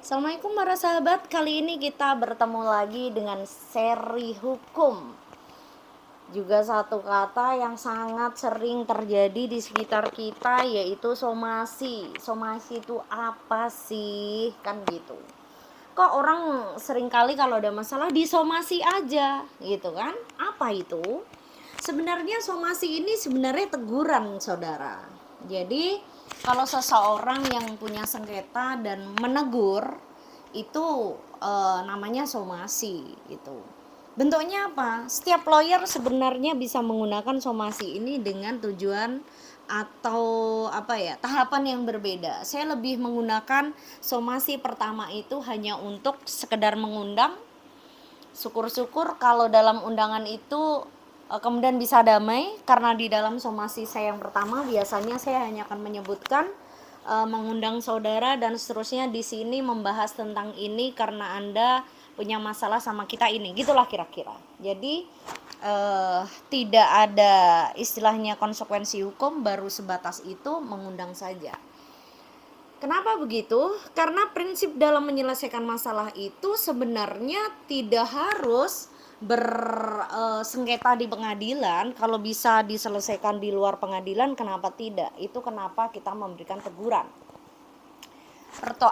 Assalamualaikum para sahabat, kali ini kita bertemu lagi dengan seri hukum. Juga satu kata yang sangat sering terjadi di sekitar kita, yaitu somasi. Somasi itu apa sih? Kan gitu. Kok orang seringkali kalau ada masalah disomasi aja gitu kan? Apa itu? Sebenarnya somasi ini sebenarnya teguran, saudara. Jadi kalau seseorang yang punya sengketa dan menegur itu namanya somasi itu. Bentuknya apa? Setiap lawyer sebenarnya bisa menggunakan somasi ini dengan tujuan atau tahapan yang berbeda. Saya lebih menggunakan somasi pertama itu hanya untuk sekedar mengundang. Syukur-syukur kalau dalam undangan itu kemudian bisa damai, karena di dalam somasi saya yang pertama biasanya saya hanya akan menyebutkan mengundang saudara dan seterusnya di sini membahas tentang ini karena Anda punya masalah sama kita ini, gitulah kira-kira. Jadi tidak ada istilahnya konsekuensi hukum, baru sebatas itu mengundang saja. Kenapa begitu? Karena prinsip dalam menyelesaikan masalah itu sebenarnya tidak harus bersengketa di pengadilan. Kalau bisa diselesaikan di luar pengadilan, kenapa tidak? Itu kenapa kita memberikan teguran.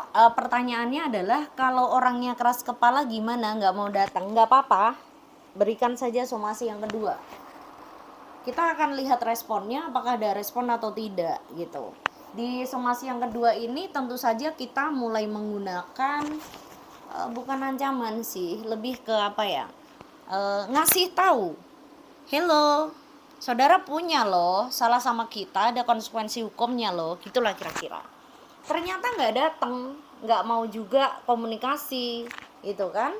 Pertanyaannya adalah, kalau orangnya keras kepala gimana? Nggak mau datang? Nggak apa-apa, berikan saja somasi yang kedua. Kita akan lihat responnya, apakah ada respon atau tidak gitu. Di somasi yang kedua ini tentu saja kita mulai menggunakan bukan ancaman sih, lebih ke ngasih tahu. Hello, saudara punya loh salah sama kita, ada konsekuensi hukumnya loh, gitulah kira-kira. Ternyata nggak datang, nggak mau juga komunikasi gitu kan.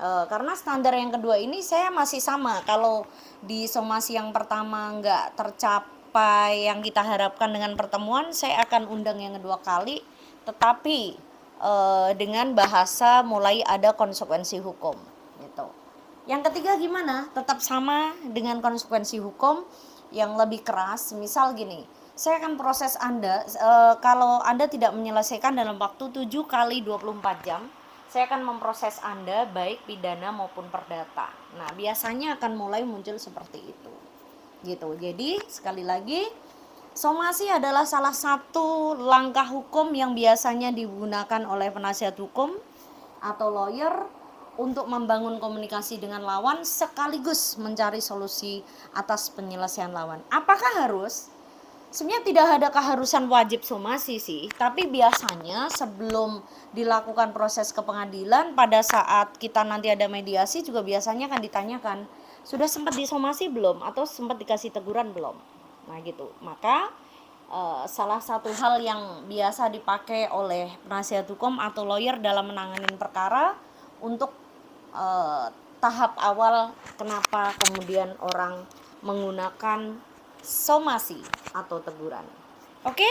Karena standar yang kedua ini saya masih sama. Kalau di somasi yang pertama nggak tercapai yang kita harapkan dengan pertemuan, saya akan undang yang kedua kali, tetapi dengan bahasa mulai ada konsekuensi hukum gitu. Yang ketiga gimana? Tetap sama dengan konsekuensi hukum yang lebih keras. Misal gini, saya akan proses Anda kalau Anda tidak menyelesaikan dalam waktu 7 kali 24 jam, saya akan memproses Anda baik pidana maupun perdata. Nah, biasanya akan mulai muncul seperti itu. Gitu. Jadi, sekali lagi, somasi adalah salah satu langkah hukum yang biasanya digunakan oleh penasihat hukum atau lawyer untuk membangun komunikasi dengan lawan sekaligus mencari solusi atas penyelesaian lawan. Apakah harus? Sebenarnya tidak ada keharusan wajib somasi sih, tapi biasanya sebelum dilakukan proses ke pengadilan, pada saat kita nanti ada mediasi juga biasanya akan ditanyakan, sudah sempat disomasi belum atau sempat dikasih teguran belum. Nah gitu. Maka salah satu hal yang biasa dipakai oleh penasihat hukum atau lawyer dalam menangani perkara untuk tahap awal kenapa kemudian orang menggunakan somasi atau teguran. Oke?